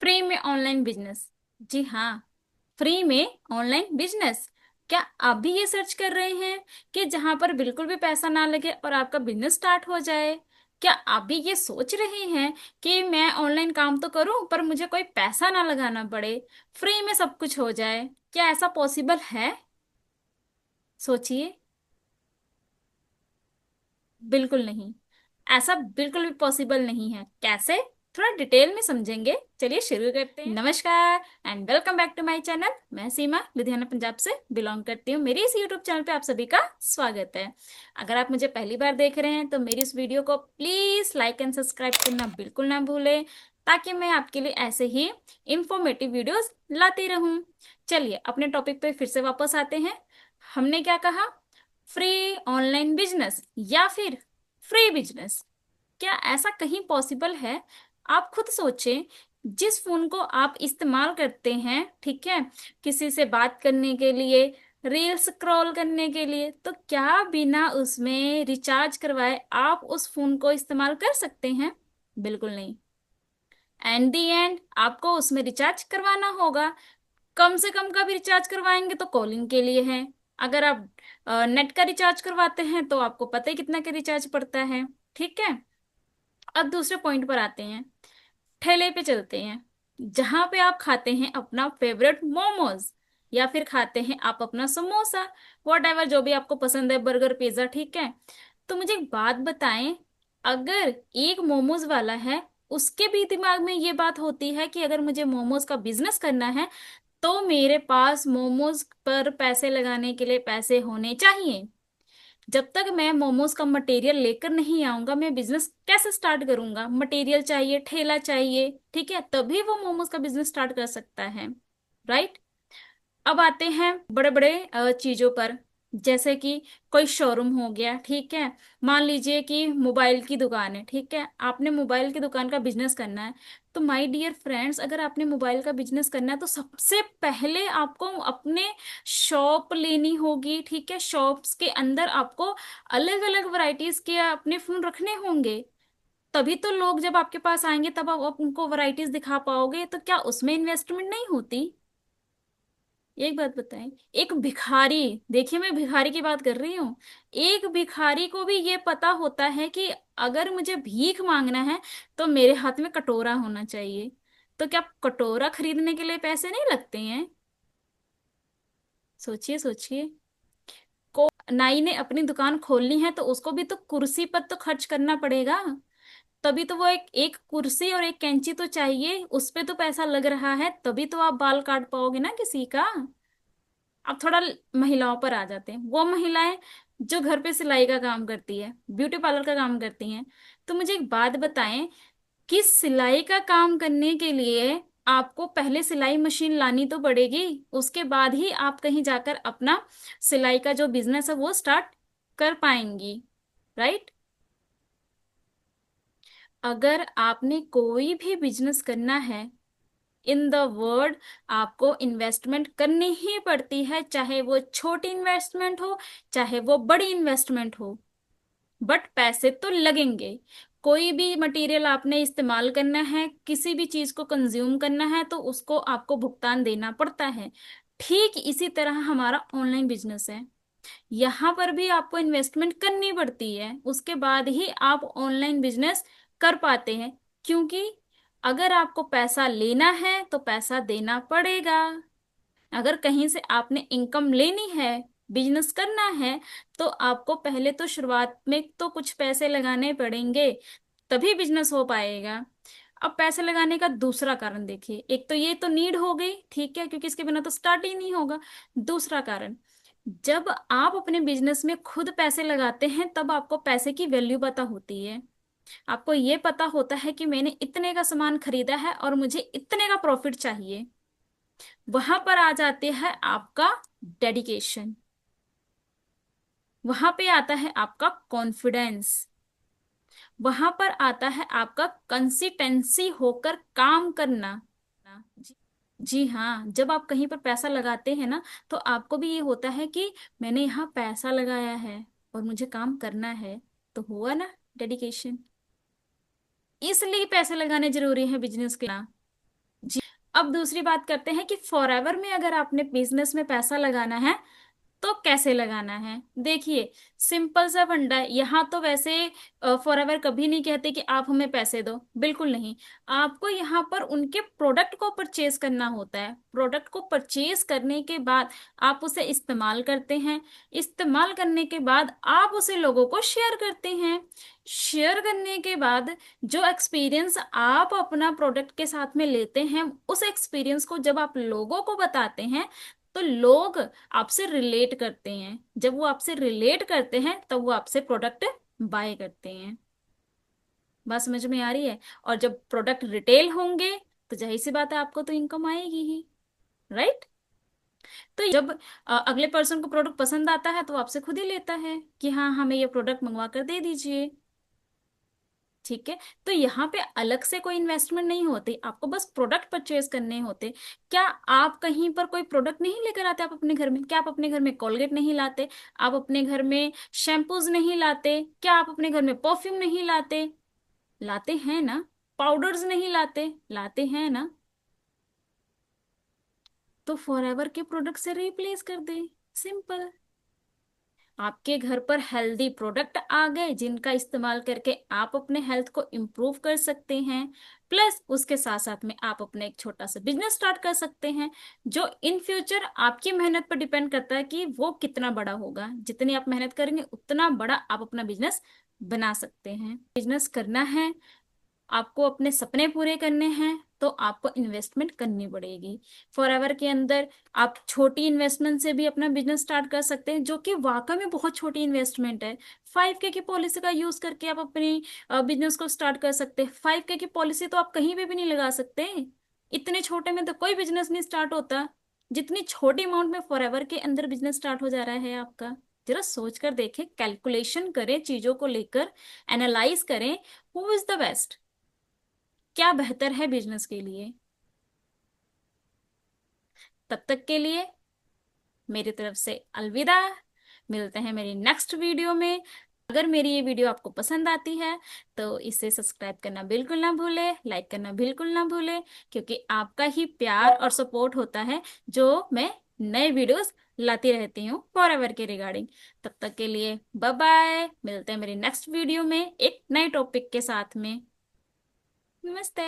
Free में online business. जी हाँ, free में ऑनलाइन बिजनेस। क्या आप भी ये सर्च कर रहे हैं कि जहां पर बिल्कुल भी पैसा ना लगे और आपका बिजनेस स्टार्ट हो जाए? क्या आप भी ये सोच रहे हैं कि मैं ऑनलाइन काम तो करूं पर मुझे कोई पैसा ना लगाना पड़े, फ्री में सब कुछ हो जाए? क्या ऐसा पॉसिबल है? सोचिए। बिल्कुल नहीं। ऐसा बिल्कुल भी पॉसिबल नहीं है। कैसे? थोड़ा डिटेल में समझेंगे। चलिए शुरू करते हैं। नमस्कार and welcome back to my channel. मैं सीमा लुधियाना पंजाब से बिलोंग करती हूँ। मेरी इस यूट्यूब चैनल पे आप सभी का स्वागत है। अगर आप मुझे पहली बार देख रहे हैं तो मेरी इस वीडियो को प्लीज लाइक एंड सब्सक्राइब करना बिल्कुल ना भूलें, ताकि मैं आपके लिए ऐसे ही इंफॉर्मेटिव वीडियोस लाती रहूं। चलिए अपने टॉपिक पे फिर से वापस आते हैं। हमने क्या कहा? फ्री ऑनलाइन बिजनेस या फिर फ्री बिजनेस। क्या ऐसा कहीं पॉसिबल है? आप खुद सोचें। जिस फोन को आप इस्तेमाल करते हैं, ठीक है, किसी से बात करने के लिए, रील स्क्रॉल करने के लिए, तो क्या बिना उसमें रिचार्ज करवाए आप उस फोन को इस्तेमाल कर सकते हैं? बिल्कुल नहीं। एंड दी एंड आपको उसमें रिचार्ज करवाना होगा। कम से कम का भी रिचार्ज करवाएंगे तो कॉलिंग के लिए है। अगर आप नेट का रिचार्ज करवाते हैं तो आपको पता ही कितना का रिचार्ज पड़ता है। ठीक है। अब दूसरे पॉइंट पर आते हैं। ठेले पे चलते हैं, जहां पे आप खाते हैं अपना फेवरेट मोमोज, या फिर खाते हैं आप अपना समोसा, वॉट एवर जो भी आपको पसंद है, बर्गर पिज्जा, ठीक है। तो मुझे एक बात बताएं, अगर एक मोमोज वाला है, उसके भी दिमाग में ये बात होती है कि अगर मुझे मोमोज का बिजनेस करना है तो मेरे पास मोमोज पर पैसे लगाने के लिए पैसे होने चाहिए। जब तक मैं मोमोज का मटेरियल लेकर नहीं आऊंगा, मैं बिजनेस कैसे स्टार्ट करूंगा? मटेरियल चाहिए, ठेला चाहिए, ठीक है, तभी वो मोमोज का बिजनेस स्टार्ट कर सकता है। राइट। अब आते हैं बड़े बड़े चीजों पर। जैसे कि कोई शोरूम हो गया, ठीक है। मान लीजिए कि मोबाइल की दुकान है, ठीक है, आपने मोबाइल की दुकान का बिजनेस करना है। तो माय डियर फ्रेंड्स, अगर आपने मोबाइल का बिजनेस करना है तो सबसे पहले आपको अपने शॉप लेनी होगी, ठीक है। शॉप्स के अंदर आपको अलग अलग वैरायटीज के अपने फोन रखने होंगे। तभी तो लोग जब आपके पास आएंगे तब आप उनको वैरायटीज दिखा पाओगे। तो क्या उसमें इन्वेस्टमेंट नहीं होती? एक बात बताएं। एक भिखारी, देखिए मैं भिखारी की बात कर रही हूँ, एक भिखारी को भी ये पता होता है कि अगर मुझे भीख मांगना है तो मेरे हाथ में कटोरा होना चाहिए। तो क्या कटोरा खरीदने के लिए पैसे नहीं लगते हैं? सोचिए सोचिए। को नाई ने अपनी दुकान खोलनी है तो उसको भी तो कुर्सी पर तो खर्च करना पड़ेगा। तभी तो वो एक एक कुर्सी और एक कैंची तो चाहिए, उस पे तो पैसा लग रहा है, तभी तो आप बाल काट पाओगे ना किसी का। अब थोड़ा महिलाओं पर आ जाते हैं। वो महिलाएं जो घर पे सिलाई का काम करती है, ब्यूटी पार्लर का काम करती हैं। तो मुझे एक बात बताएं कि सिलाई का काम करने के लिए आपको पहले सिलाई मशीन लानी तो पड़ेगी, उसके बाद ही आप कहीं जाकर अपना सिलाई का जो बिजनेस है वो स्टार्ट कर पाएंगी। राइट। अगर आपने कोई भी बिजनेस करना है इन द वर्ल्ड, आपको इन्वेस्टमेंट करनी ही पड़ती है, चाहे वो छोटी इन्वेस्टमेंट हो, चाहे वो बड़ी इन्वेस्टमेंट हो, बट पैसे तो लगेंगे। कोई भी मटेरियल आपने इस्तेमाल करना है, किसी भी चीज को कंज्यूम करना है, तो उसको आपको भुगतान देना पड़ता है। ठीक इसी तरह हमारा ऑनलाइन बिजनेस है। यहाँ पर भी आपको इन्वेस्टमेंट करनी पड़ती है, उसके बाद ही आप ऑनलाइन बिजनेस कर पाते हैं। क्योंकि अगर आपको पैसा लेना है तो पैसा देना पड़ेगा। अगर कहीं से आपने इनकम लेनी है, बिजनेस करना है, तो आपको पहले तो शुरुआत में तो कुछ पैसे लगाने पड़ेंगे, तभी बिजनेस हो पाएगा। अब पैसे लगाने का दूसरा कारण देखिए। एक तो ये तो नीड हो गई, ठीक है, क्योंकि इसके बिना तो स्टार्ट ही नहीं होगा। दूसरा कारण, जब आप अपने बिजनेस में खुद पैसे लगाते हैं तब आपको पैसे की वैल्यू पता होती है। आपको ये पता होता है कि मैंने इतने का सामान खरीदा है और मुझे इतने का प्रॉफिट चाहिए। वहां पर आ जाते हैं आपका डेडिकेशन, वहां पे आता है आपका कॉन्फिडेंस, वहां पर आता है आपका कंसिस्टेंसी होकर काम करना। जी, जी हाँ, जब आप कहीं पर पैसा लगाते हैं ना, तो आपको भी ये होता है कि मैंने यहाँ पैसा लगाया है और मुझे काम करना है। तो हुआ ना डेडिकेशन। इसलिए पैसे लगाने जरूरी है बिजनेस के ना। जी। अब दूसरी बात करते हैं कि फॉरएवर में अगर आपने बिजनेस में पैसा लगाना है तो कैसे लगाना है। देखिए, सिंपल सा फंडा है यहाँ तो। वैसे फॉरएवर कभी नहीं कहते कि आप हमें पैसे दो, बिल्कुल नहीं। आपको यहाँ पर उनके प्रोडक्ट को परचेज करना होता है। प्रोडक्ट को परचेज करने के बाद आप उसे इस्तेमाल करते हैं। इस्तेमाल करने के बाद आप उसे लोगों को शेयर करते हैं। शेयर करने के बाद जो एक्सपीरियंस आप अपना प्रोडक्ट के साथ में लेते हैं, उस एक्सपीरियंस को जब आप लोगों को बताते हैं तो लोग आपसे रिलेट करते हैं। जब वो आपसे रिलेट करते हैं तब वो आपसे प्रोडक्ट बाय करते हैं। बात समझ में आ रही है। और जब प्रोडक्ट रिटेल होंगे तो जाहिर सी बात है आपको तो इनकम आएगी ही, राइट। तो जब अगले पर्सन को प्रोडक्ट पसंद आता है तो वो आपसे खुद ही लेता है कि हाँ, हमें ये प्रोडक्ट मंगवा कर दे दीजिए। ठीक है। तो यहाँ पे अलग से कोई इन्वेस्टमेंट नहीं होती, आपको बस प्रोडक्ट परचेज करने होते। क्या आप कहीं पर कोई प्रोडक्ट नहीं लेकर आते आप अपने घर में? क्या आप अपने घर में कोलगेट नहीं लाते? आप अपने घर में शैम्पूज नहीं लाते? क्या आप अपने घर में परफ्यूम नहीं लाते? लाते हैं ना। पाउडर्स नहीं लाते? लाते हैं ना। तो फॉरएवर के प्रोडक्ट से रिप्लेस कर दे, सिंपल। आपके घर पर हेल्दी प्रोडक्ट आ गए जिनका इस्तेमाल करके आप अपने हेल्थ को इम्प्रूव कर सकते हैं। प्लस उसके साथ साथ में आप अपना एक छोटा सा बिजनेस स्टार्ट कर सकते हैं, जो इन फ्यूचर आपकी मेहनत पर डिपेंड करता है कि वो कितना बड़ा होगा। जितनी आप मेहनत करेंगे उतना बड़ा आप अपना बिजनेस बना सकते हैं। बिजनेस करना है, आपको अपने सपने पूरे करने हैं, तो आपको इन्वेस्टमेंट करनी पड़ेगी। फॉरएवर के अंदर आप छोटी इन्वेस्टमेंट से भी अपना बिजनेस स्टार्ट कर सकते हैं, जो कि वाकई में बहुत छोटी इन्वेस्टमेंट है। 5K की पॉलिसी का यूज करके आप अपनी बिजनेस को स्टार्ट कर सकते हैं। 5K की पॉलिसी तो आप कहीं पे भी नहीं लगा सकते। इतने छोटे में तो कोई बिजनेस नहीं स्टार्ट होता जितनी छोटी अमाउंट में फॉरएवर के अंदर बिजनेस स्टार्ट हो जा रहा है आपका। जरा सोच कर देखें, कैलकुलेशन करें चीजों को लेकर, एनालाइज करें हु इज द बेस्ट, क्या बेहतर है बिजनेस के लिए। तब तक के लिए मेरी तरफ से अलविदा। मिलते हैं मेरी नेक्स्ट वीडियो में। अगर मेरी ये वीडियो आपको पसंद आती है तो इसे सब्सक्राइब करना बिल्कुल ना भूले, लाइक करना बिल्कुल ना भूले, क्योंकि आपका ही प्यार और सपोर्ट होता है जो मैं नए वीडियोस लाती रहती हूँ फॉरएवर के रिगार्डिंग। तब तक के लिए बाय बाय। मिलते हैं मेरी नेक्स्ट वीडियो में एक नए टॉपिक के साथ में। नमस्ते।